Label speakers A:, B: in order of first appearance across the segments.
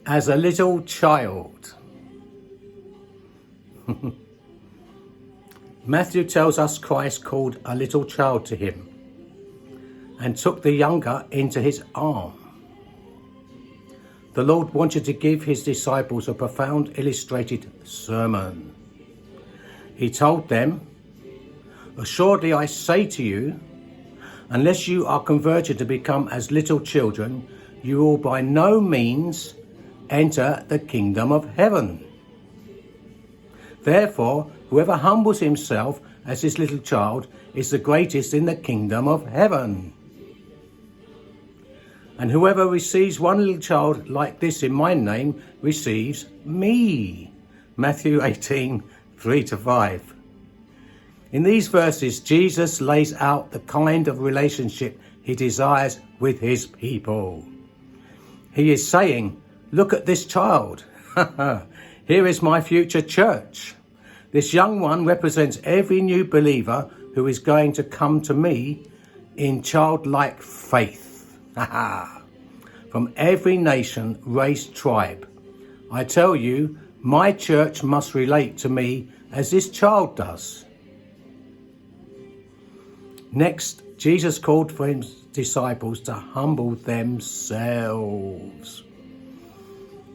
A: as a little child. Matthew tells us Christ called a little child to him and took the younger into his arm. The Lord wanted to give his disciples a profound illustrated sermon. He told them, "Assuredly I say to you, unless you are converted to become as little children, you will by no means enter the kingdom of heaven. Therefore, whoever humbles himself as this little child is the greatest in the kingdom of heaven. And whoever receives one little child like this in my name receives me." Matthew 18, 3-5. In these verses, Jesus lays out the kind of relationship he desires with his people. He is saying, look at this child. Here is my future church. This young one represents every new believer who is going to come to me in childlike faith. From every nation, race, tribe. I tell you, my church must relate to me as this child does. Next, Jesus called for his disciples to humble themselves.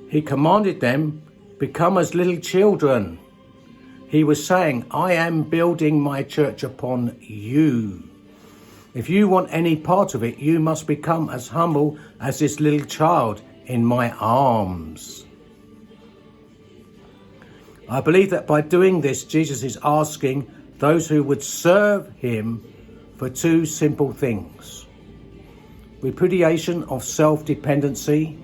A: He commanded them, become as little children. He was saying, I am building my church upon you. If you want any part of it, you must become as humble as this little child in my arms. I believe that by doing this, Jesus is asking those who would serve him for two simple things: repudiation of self-dependency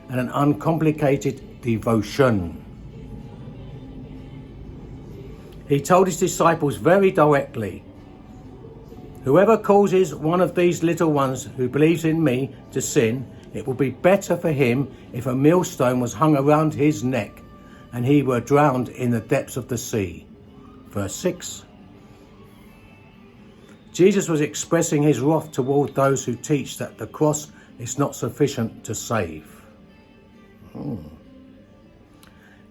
A: and an uncomplicated devotion. He told his disciples very directly, whoever causes one of these little ones who believes in me to sin, it will be better for him if a millstone was hung around his neck and he were drowned in the depths of the sea. Verse 6. Jesus was expressing his wrath toward those who teach that the cross is not sufficient to save.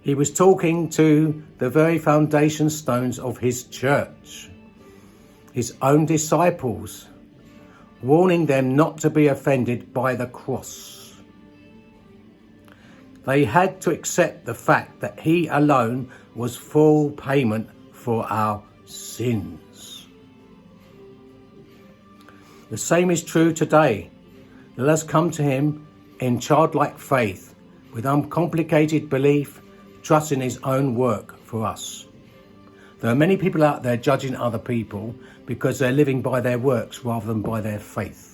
A: He was talking to the very foundation stones of his church, his own disciples, warning them not to be offended by the cross. They had to accept the fact that he alone was full payment for our sins. The same is true today. Let us come to him in childlike faith, with uncomplicated belief, trust in his own work for us. There are many people out there judging other people because they're living by their works rather than by their faith.